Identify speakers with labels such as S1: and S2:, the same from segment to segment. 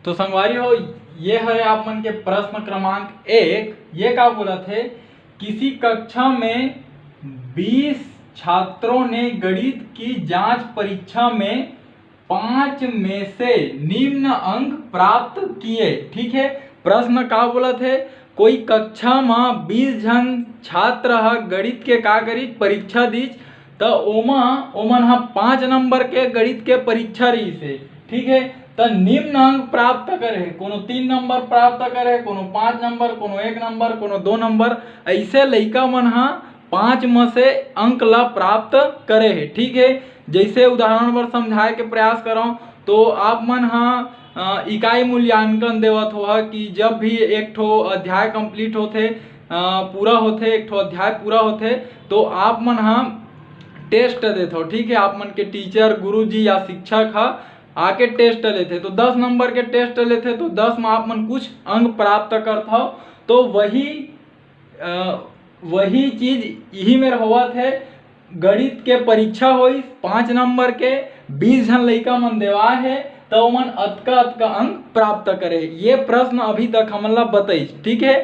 S1: तो संगवारी हो, ये है आप मन के प्रश्न क्रमांक 1। ये का बोला थे, किसी कक्षा में 20 छात्रों ने गणित की जांच परीक्षा में 5 में से निम्न अंक प्राप्त किए। ठीक है, प्रश्न का बोला थे, कोई कक्षा में 20 जन छात्र गणित के का करी परीक्षा दीज, तो ओमन 5 नंबर के गणित के परीक्षा रही से। ठीक है, तो निम्न अंक प्राप्त करे, कोनो 3 नंबर प्राप्त करे, कोनो 5 नंबर, कोनो 1 नंबर, कोनो 2 नंबर, ऐसे लइका मन 5 में से अंक ला प्राप्त करे है। ठीक है, जैसे उदाहरण पर समझाए के प्रयास करो, तो आप मन इकाई मूल्यांकन देवत हो कि जब भी एक ठो अध्याय कंप्लीट होथे, पूरा होथे, एक ठो अध्याय पूरा होथे, तो आप मन टेस्ट देते हो। ठीक है, आप मन के टीचर, गुरुजी या शिक्षक आके टेस्ट लेते, तो 10 नंबर के टेस्ट लेते, तो 10 में आप मन कुछ अंक प्राप्त करता हो। तो वही चीज यही में होवत है, गणित के परीक्षा होई 5 नंबर के, 20 जन लइका मन देवा है, तो मन अतका अंक प्राप्त करे। ये प्रश्न अभी तक हमला बताई। ठीक है,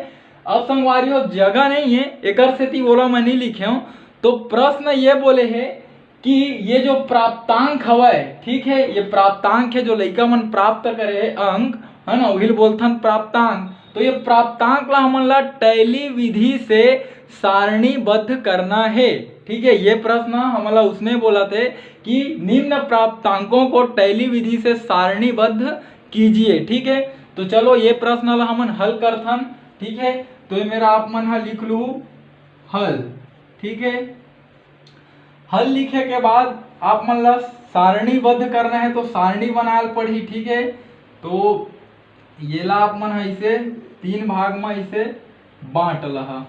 S1: अब संगवारी हो, जगह नहीं है एक सेती बोला मैं नहीं लिखे हूँ, तो प्रश्न ये बोले है कि ये जो प्राप्तांक हवाए, ठीक है, ये प्राप्तांक है जो लइका मन प्राप्त करे है अंक, है ना, वही बोलथन प्राप्तांक। तो ये प्राप्तांक ला हमन ला टैली विधि से सारणीबद्ध करना है। ठीक है, ये प्रश्न हमला उसने बोला थे कि निम्न प्राप्तांकों को टैली विधि से सारणीबद्ध कीजिए। ठीक है, तो चलो ये प्रश्न ला हमन हल करथन। ठीक है, तो ये मेरा आप मन लिख लू हल। ठीक है, हल लिखे के बाद आप मन ला सारणीबद्ध करना है, तो सारणी बनाल पड़ी। ठीक है, तो ये ला आप मन ऐसे 3 भाग में ऐसे बांट लहा।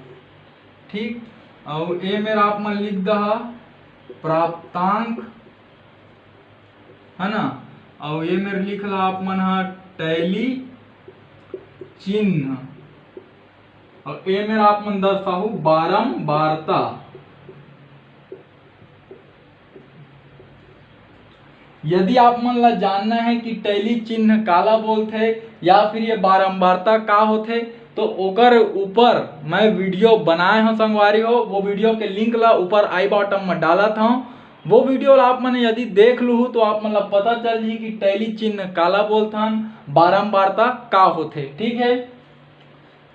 S1: ठीक, और ये मेरा आप मन लिख दहा प्राप्तांक, है ना, और ये मेरे लिख ला आप मन टैली चिन्ह, और ये मेरा आप मन दर्शाहू बारंबारता। यदि आप मन ला जानना है कि टैली चिन्ह काला बोलते या फिर ये बारंबारता का होते, तो ओकर ऊपर मैं वीडियो बनाए हूँ संगवारी हो, वो वीडियो के लिंक ला ऊपर आई बॉटम में डालत हूँ। वो वीडियो ला आप मैंने यदि देख लू तो आप मन ला पता चल जी कि टैली चिन्ह काला बोलथन, बारंबारता का होते। ठीक है,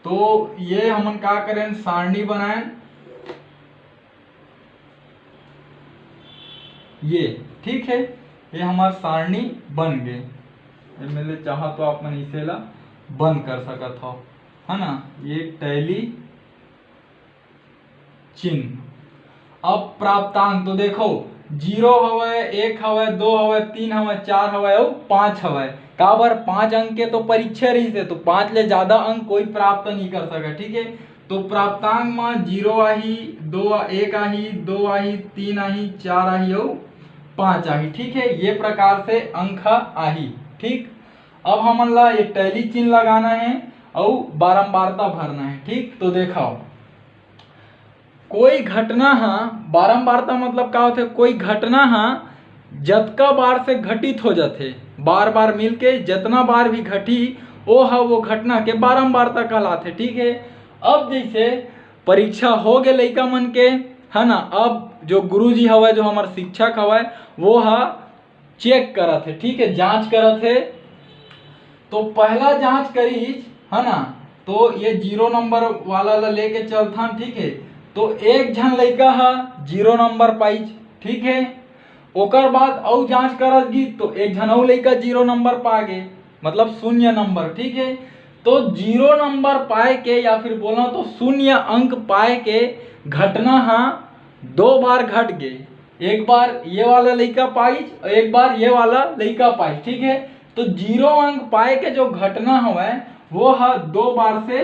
S1: तो ये हमन का करें, सारणी बनाए ये। ठीक है, ये हमारा सारणी बन गए। मेरे चाहा तो आप मन इसे ला बंद कर सकत हो, है ना, ये टैली चिन्ह। अब प्राप्तांक तो देखो 0 हवे, 1 हवे, 2 हवे, 3 हवे, 4 हवे और 5 हवे। काबर 5 अंक के तो परीक्षा रही से, तो 5 ले ज्यादा अंक कोई प्राप्त नहीं कर सका। ठीक है, तो प्राप्तांक में 0 आही, 1 आही, 2 आही, 3 आही, 4 आही और 5 आही। ठीक है, ये प्रकार से अंक आही। ठीक, अब हमन ला ये टैली चिन्ह लगाना है और बारंबारता भरना है। ठीक, तो देखो कोई घटना बारंबारता मतलब का होते, कोई घटना जतका बार से घटित हो जाते, बार बार मिलके जितना बार भी घटी वो घटना के बारंबारता कहलाते। ठीक है, अब जैसे परीक्षा हो गए लइका मन के, है ना, अब जो गुरुजी हवे, जो हमारे शिक्षक हवे, वो चेक करत है। ठीक है, जांच करत है। तो पहला जांच करी, है ना, तो ये 0 नंबर वाला ला लेके चलथन। ठीक है, तो एक झन लइका 0 नंबर पाइज। ठीक है, ओकर बाद और जांच करत गी, तो एक झन और लइका 0 नंबर पा गए, मतलब 0 नंबर। ठीक है, तो 0 नंबर पाए के या फिर बोला तो 0 अंक पाए के घटना 2 बार घट गए। एक बार ये वाला लइका पाइज और एक बार ये वाला लइका पाइज। ठीक है, तो 0 अंक पाए के जो घटना हवे वो 2 बार से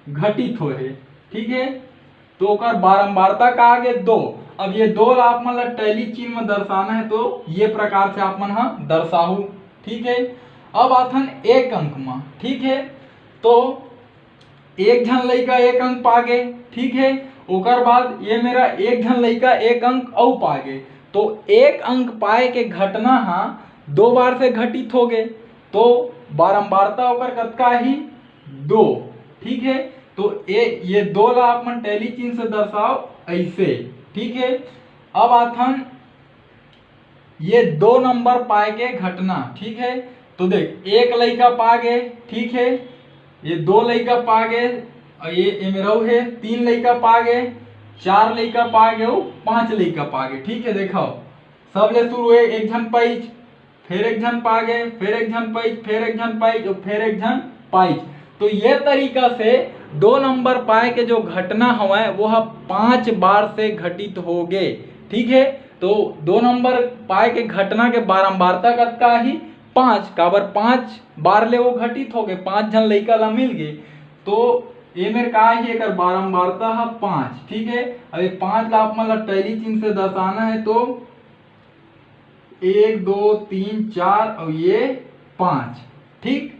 S1: घटित होए। ठीक है, तो ओकर बारंबारता का आगे 2। अब ये 2 ला आप मन ला टैली चिन्ह में दर्शाना है, तो ये प्रकार से आप मन दर्शाहू। ठीक है, अब आथन 1 अंक में। ठीक है, तो एक झन लइका 1 अंक पा गए। ठीक है, ओकर बाद ये मेरा एक झन लइका 1 अंक और पा गए, तो 1 अंक पाए के घटना 2 बार से घटित हो गए, तो बारंबारता ओकर कतका ही 2। ठीक है, तो ये 2 ला अपन टैली चिन्ह से दर्शाओ ऐसे। ठीक है, अब आथन ये 2 नंबर पाए के घटना। ठीक है, तो देख एक लइका पा गए। ठीक है, ये 2 लइका पा गए, ये मेरा है 3 लइका पा गए, 4 लइका पा गए, 5 लइका पा गए। ठीक है, देखो सब ले शुरू है, एक जन पाइच, फिर एक जन पा गए, फिर एक जन पाइच, फिर एक जन पाइच और फिर एक जन पाइच। तो ये तरीका से 2 नंबर पाए के जो घटना हवा वो 5 बार से घटित हो गए। ठीक है, तो 2 नंबर पाए के घटना के बारंबारता कतका ही 5, काबर 5 बार ले वो घटित हो गए, 5 जन लइका ला मिल गए। तो ये मेरे का है एक बारंबारता है 5। ठीक है, अब ये 5 ला मतलब टैली चिन्ह से दर्शाना है, तो 1 2 3 4 और ये 5। ठीक,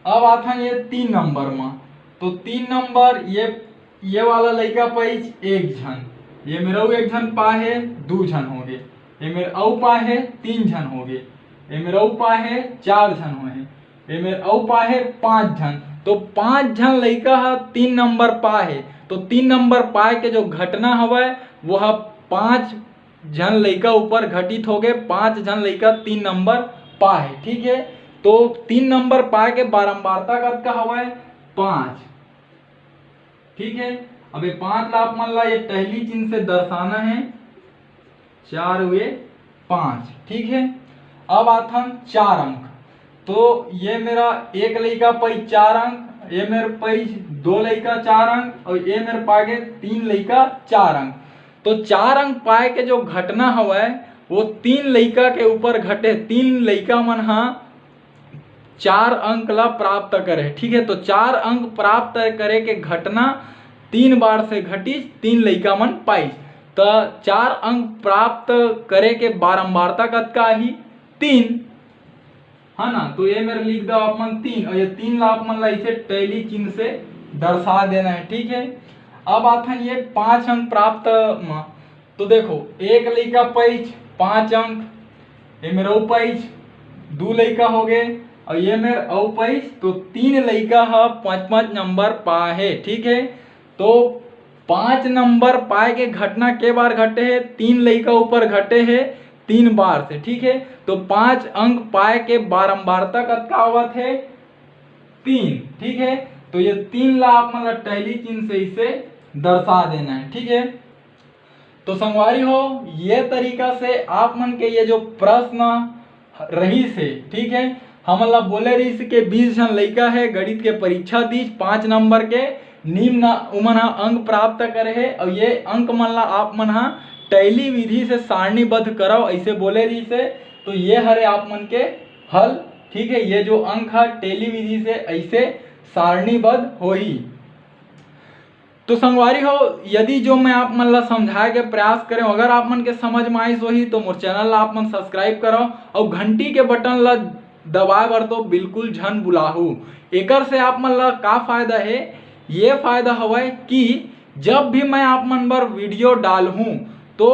S1: अब आता ये 3 नंबर में, तो 3 नंबर ये वाला लइका पाइच एक जन, ये मेरा एक जन पा है 2 जन हो गए, ये मेरे औ पा है 3 जन हो गए, ये मेरा पा है 4 जन हो है, ये मेरे औ पा है 5 जन। तो 5 जन लइका है 3 नंबर पा है, तो 3 नंबर पाए के जो घटना हवा वो 5 जन लइका ऊपर घटित हो गए, 5 जन लइका 3 नंबर पा है। ठीक है, तो 3 नंबर पाए के बारंबारता कतका हवा है 5। ठीक है, अब ये 5 लाख मान ला ये टैली चिन्ह से दर्शाना है, 4 हुए 5। ठीक है, अब आता 4 अंक, तो ये मेरा एक लइका पाई 4 अंक, ये मेरे पाई 2 लइका 4 अंक और ये मेरे पागे 3 लइका 4 अंक। तो 4 अंक पाए के जो घटना हवा वो 3 लइका के ऊपर घटे, 3 लइका मन 4 अंक ला प्राप्त करे। ठीक है, तो 4 अंक प्राप्त करे के घटना 3 बार से घटी, 3 लइका मन पाई, तो 4 अंक प्राप्त करे के बारंबारता कतका ही 3 है ना। तो ये मेरे लिख दो आप मन 3 और ये 3 ला आप मन ला इसे टैली चिन्ह से दर्शा देना है। ठीक है, अब आता है ये 5 अंक प्राप्त में, तो देखो एक लइका पाइच 5 अंक, ये मेरा पाइच 2 लइका हो गए और ये मेरे औ पाइच, तो 3 लइका 5-5 नंबर पा है। ठीक है, तो 5 नंबर पाए के घटना के बार घटे है, 3 लइका ऊपर घटे है 3 बार से। ठीक है, तो 5 अंक पाए के बारंबारता कतका आवत है 3। ठीक है, तो ये 3 ला आप मतलब टैली चिन्ह से इसे दर्शा देना है। ठीक है, तो संगवारी हो ये तरीका से आप मन के ये जो प्रश्न रही से, ठीक है, हमला बोले रही से के 20 जन लइका है गणित के परीक्षा दी 5 नंबर के निम्न उमन अंक प्राप्त करे है और ये अंक मन ला आप मन टैली विधि से सारणीबद्ध कराओ ऐसे बोले रही से। तो ये हरे आप मन के हल। ठीक है, ये जो अंक है टैली विधि से ऐसे सारणीबद्ध हो ही। तो संगवारी हो यदि जो मैं आप मन ला समझाए के प्रयास करें, अगर आप मन के समझ में आई सोही तो मोर चैनल ला आप मन सब्सक्राइब करो और घंटी के बटन ला दबाए बर तो बिल्कुल झन बुलाहू। एकर से आप मन ला का फायदा है, ये फायदा हवा कि जब भी मैं आप मन बर वीडियो डालूं तो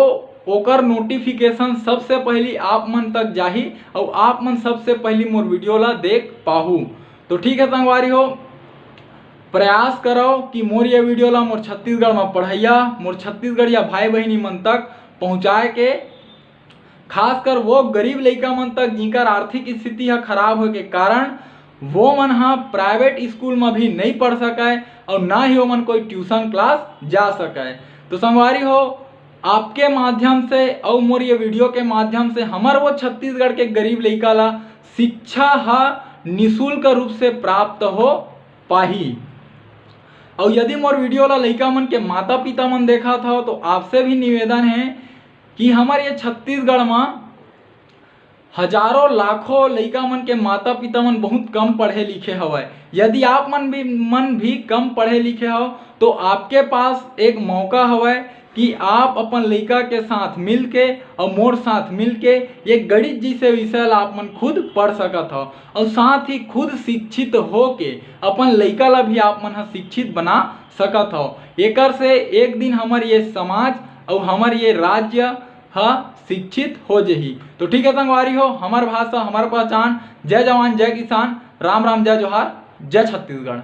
S1: ओकर नोटिफिकेशन सबसे पहली आप मन तक जाही और आप मन सबसे पहली मोर वीडियो ला देख पाहू। तो ठीक है संगवारी हो, प्रयास करो कि मोर ये वीडियो ला मोर छत्तीसगढ़ में पढ़ैया मोर छत्तीसगढ़िया भाई बहनी मन तक पहुँचाए के, खासकर वो गरीब लइका मन तक जिनकर आर्थिक स्थिति खराब हो के कारण वो मन प्राइवेट स्कूल में भी नहीं पढ़ सके और ना ही वो मन कोई ट्यूशन क्लास जा सके। तो संगवारी हो आपके माध्यम से और मोर ये वीडियो के माध्यम से हमार वो छत्तीसगढ़ के गरीब लइका ला शिक्षा निःशुल्क रूप से प्राप्त हो पाही। और यदि मोर वीडियो ला लइका मन के माता पिता मन देखा था तो आपसे भी निवेदन है कि हमारे ये छत्तीसगढ़ में हजारों लाखों लइका मन के माता पिता मन बहुत कम पढ़े लिखे हवे। यदि आप मन भी कम पढ़े लिखे हो तो आपके पास एक मौका हवे कि आप अपन लइका के साथ मिलके और मोर साथ मिलके ये गणित जैसे विषय ला आप मन खुद पढ़ सकत हो और साथ ही खुद शिक्षित हो के अपन लइका ला भी आप मन शिक्षित बना सकत हो। एकर से एक दिन हमार ये समाज और हमार ये राज्य शिक्षित हो जही। तो ठीक है संगवारी हो, हमार भाषा हमार पहचान। जय जवान जय किसान, राम राम, जय जोहार, जय छत्तीसगढ़।